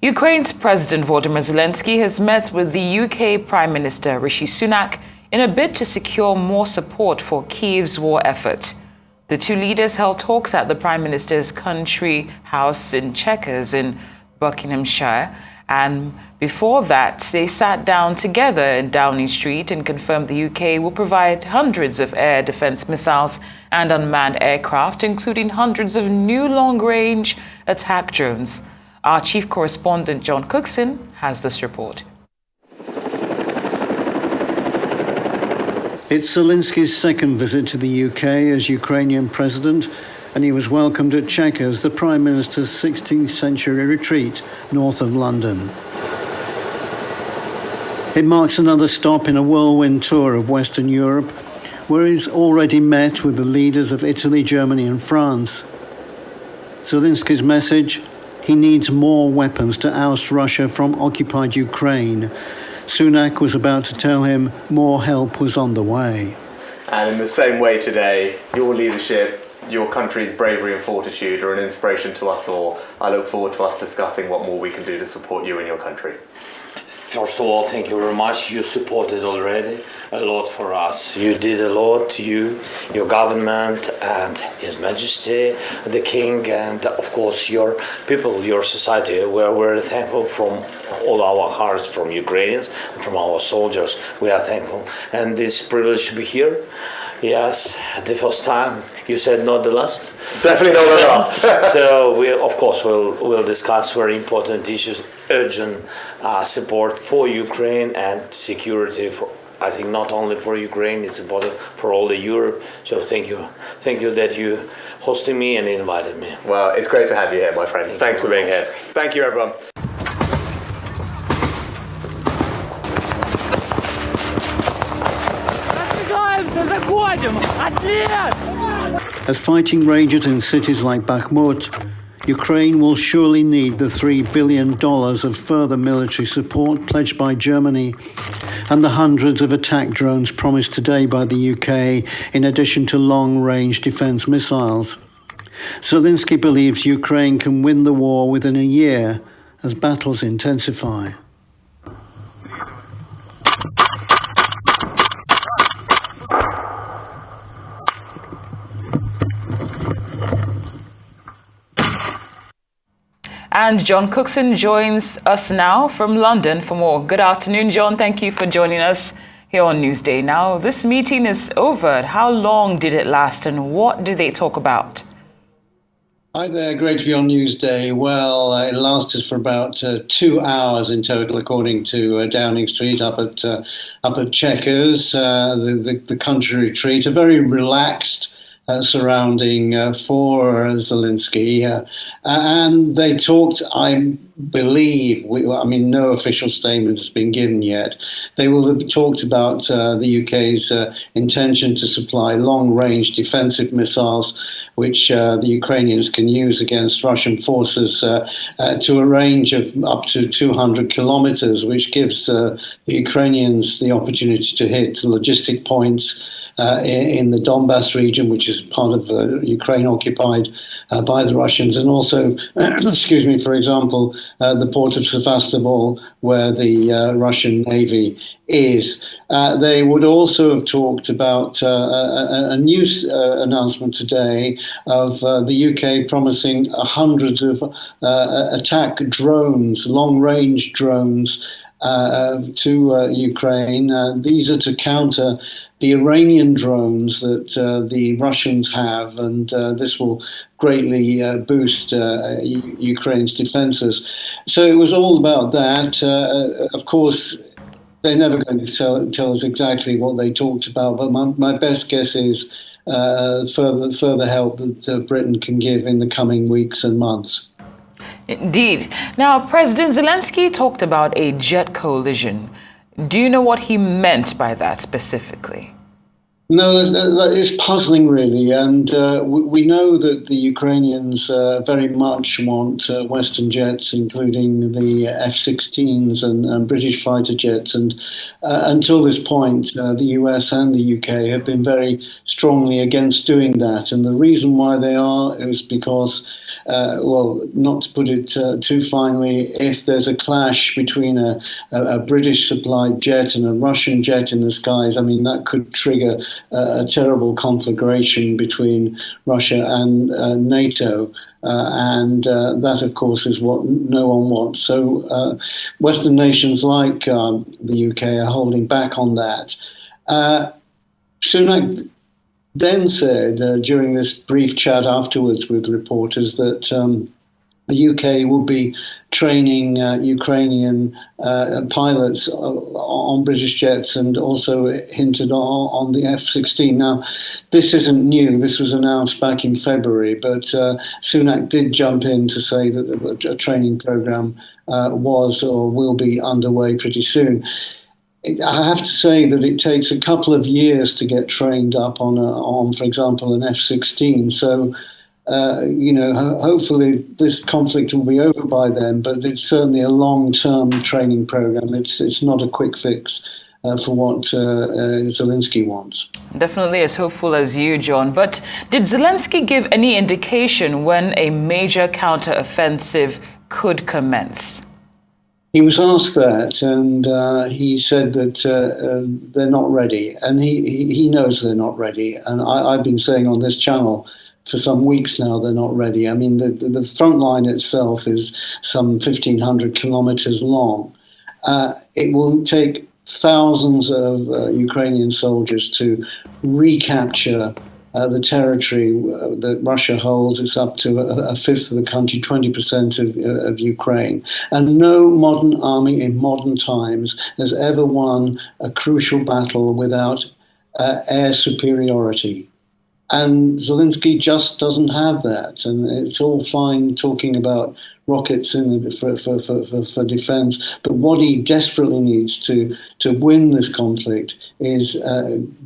Ukraine's President Volodymyr Zelensky has met with the UK Prime Minister Rishi Sunak in a bid to secure more support for Kyiv's war effort. The two leaders held talks at the Prime Minister's country house in Chequers in Buckinghamshire, and before that, they sat down together in Downing Street and confirmed the UK will provide hundreds of air defense missiles and unmanned aircraft, including hundreds of new long-range attack drones. Our chief correspondent, John Cookson, has this report. It's Zelensky's second visit to the UK as Ukrainian president, and he was welcomed at Chequers, the Prime Minister's 16th century retreat north of London. It marks another stop in a whirlwind tour of Western Europe, where he's already met with the leaders of Italy, Germany and France. Zelensky's message: he needs more weapons to oust Russia from occupied Ukraine. Sunak was about to tell him more help was on the way. And in the same way today, your leadership, your country's bravery and fortitude are an inspiration to us all. I look forward to us discussing what more we can do to support you and your country. First of all, thank you very much. You supported already a lot for us. You did a lot, your government and His Majesty, the King, and of course your people, your society. We're very thankful from all our hearts, from Ukrainians, from our soldiers. We are thankful. And this privilege to be here. Yes, the first time. You said not the last? Definitely not the last. So we, of course, we'll discuss very important issues, urgent support for Ukraine and security for, I think, not only for Ukraine, it's important for all the Europe. So thank you that you hosted me and invited me. Well, it's great to have you here, my friend. Thanks for being here. Thank you, everyone. As fighting rages in cities like Bakhmut, Ukraine will surely need the $3 billion of further military support pledged by Germany and the hundreds of attack drones promised today by the UK, in addition to long-range defense missiles. Zelensky believes Ukraine can win the war within a year as battles intensify. And John Cookson joins us now from London for more. Good afternoon, John. Thank you for joining us here on Newsday. Now, this meeting is over. How long did it last and what did they talk about? Hi there, great to be on Newsday. Well, it lasted for about 2 hours in total, according to Downing Street up at Chequers, the country retreat. A very relaxed surrounding for Zelensky, and they talked, I believe, no official statement has been given yet. They will have talked about the UK's intention to supply long-range defensive missiles, which the Ukrainians can use against Russian forces to a range of up to 200 kilometers, which gives the Ukrainians the opportunity to hit logistic points in the Donbass region, which is part of Ukraine occupied by the Russians, and also, for example, the port of Sevastopol, where the Russian Navy is. They would also have talked about a news announcement today of the UK promising hundreds of attack drones, long-range drones, to Ukraine. These are to counter the Iranian drones that the Russians have, and this will greatly boost Ukraine's defenses. So it was all about that. Of course, they're never going to tell us exactly what they talked about, but my best guess is further help that Britain can give in the coming weeks and months. Indeed. Now, President Zelensky talked about a jet coalition. Do you know what he meant by that specifically? No, that is puzzling, really, and we know that the Ukrainians very much want Western jets, including the F-16s and British fighter jets. And until this point, the US and the UK have been very strongly against doing that. And the reason why they are is because, well, not to put it too finely, if there's a clash between a British supplied jet and a Russian jet in the skies, I mean, that could trigger a terrible conflagration between Russia and NATO. And that, of course, is what no one wants. So Western nations like the UK are holding back on that. Sunak then said during this brief chat afterwards with reporters that the UK will be training Ukrainian pilots on British jets, and also hinted on the F-16. Now, this isn't new. This was announced back in February, but Sunak did jump in to say that a training program was or will be underway pretty soon. I have to say that it takes a couple of years to get trained up on, for example, an F-16. So, hopefully this conflict will be over by then, but it's certainly a long-term training program. It's not a quick fix for what Zelensky wants. Definitely as hopeful as you, John. But did Zelensky give any indication when a major counteroffensive could commence? He was asked that, and he said that they're not ready, and he knows they're not ready. And I've been saying on this channel for some weeks now they're not ready. I mean, the front line itself is some 1,500 kilometers long. It will take thousands of Ukrainian soldiers to recapture the territory that Russia holds. It's up to a fifth of the country, 20% of Ukraine. And no modern army in modern times has ever won a crucial battle without air superiority. And Zelensky just doesn't have that. And it's all fine talking about rockets for defense, but what he desperately needs to win this conflict is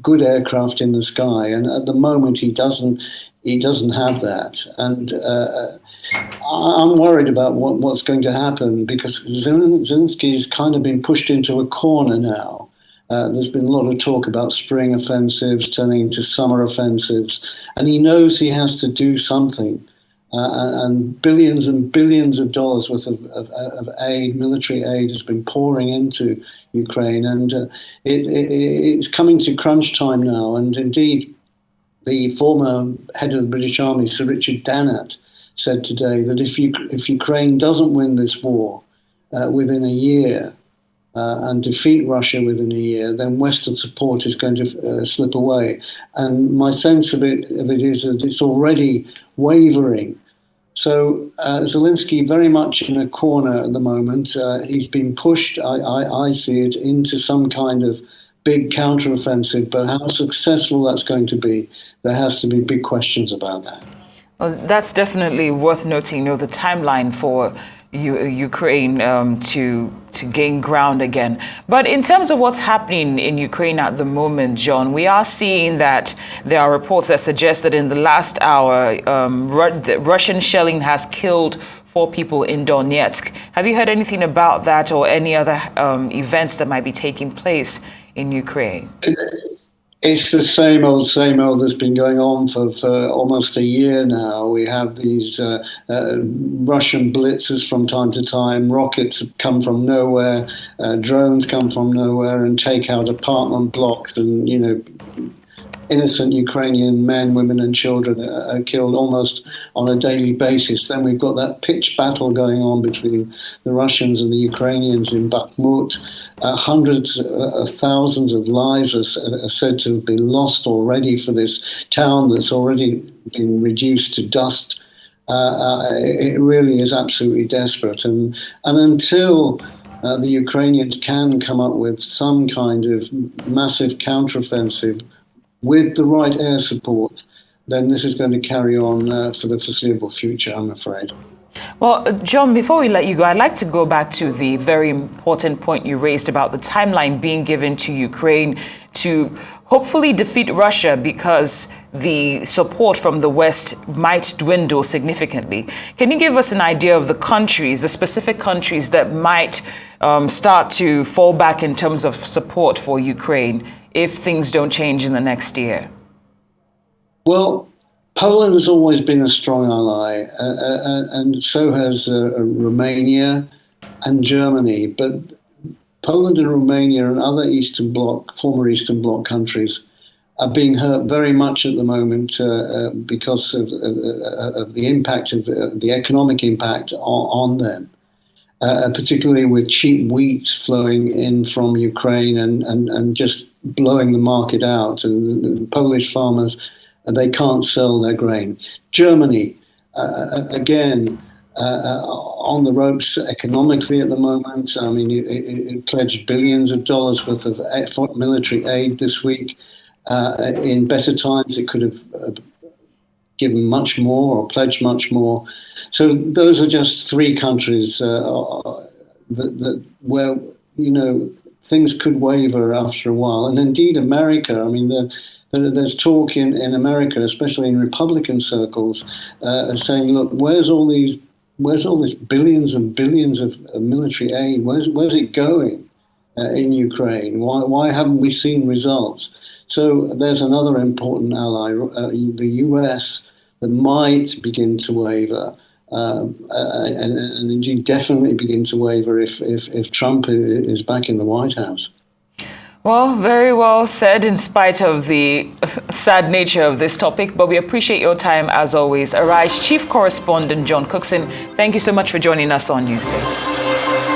good aircraft in the sky. And at the moment, he doesn't have that. And I'm worried about what's going to happen, because Zelensky's kind of been pushed into a corner now. There's been a lot of talk about spring offensives turning into summer offensives, and he knows he has to do something. And billions of dollars worth of aid, military aid, has been pouring into Ukraine, and it's coming to crunch time now. And indeed, the former head of the British Army, Sir Richard Dannat, said today that if Ukraine doesn't win this war within a year, and defeat Russia within a year, then Western support is going to slip away. And my sense of it is that it's already wavering. So Zelensky very much in a corner at the moment. He's been pushed, I see it, into some kind of big counteroffensive, but how successful that's going to be, there has to be big questions about that. Well, that's definitely worth noting, the timeline for Ukraine to gain ground again. But in terms of what's happening in Ukraine at the moment, John, we are seeing that there are reports that suggest that in the last hour, Russian shelling has killed 4 people in Donetsk. Have you heard anything about that, or any other events that might be taking place in Ukraine? It's the same old that's been going on for almost a year now. We have these Russian blitzes from time to time. Rockets come from nowhere, drones come from nowhere and take out apartment blocks, and innocent Ukrainian men, women and children are killed almost on a daily basis. Then we've got that pitched battle going on between the Russians and the Ukrainians in Bakhmut. Hundreds of thousands of lives are said to have been lost already for this town that's already been reduced to dust. It really is absolutely desperate. And until the Ukrainians can come up with some kind of massive counteroffensive with the right air support, then this is going to carry on for the foreseeable future, I'm afraid. Well, John, before we let you go, I'd like to go back to the very important point you raised about the timeline being given to Ukraine to hopefully defeat Russia because the support from the West might dwindle significantly. Can you give us an idea of the countries, the specific countries that might start to fall back in terms of support for Ukraine if things don't change in the next year? Well, Poland has always been a strong ally, and so has Romania and Germany. But Poland and Romania and other former Eastern Bloc countries are being hurt very much at the moment because of the impact of the economic impact on them, particularly with cheap wheat flowing in from Ukraine and just blowing the market out. And Polish farmers, they can't sell their grain. Germany, again, on the ropes economically at the moment. I mean, it pledged billions of dollars worth of military aid this week. In better times, it could have given much more or pledged much more. So those are just three countries where, things could waver after a while. And indeed, America, I mean, there's talk in America, especially in Republican circles, saying, look, where's all these billions and billions of military aid? Where's it going in Ukraine? Why haven't we seen results? So there's another important ally, the US, that might begin to waver, and indeed definitely begin to waver if Trump is back in the White House. Well, very well said in spite of the sad nature of this topic, but we appreciate your time as always. Arise Chief Correspondent John Cookson, thank you so much for joining us on Newsday.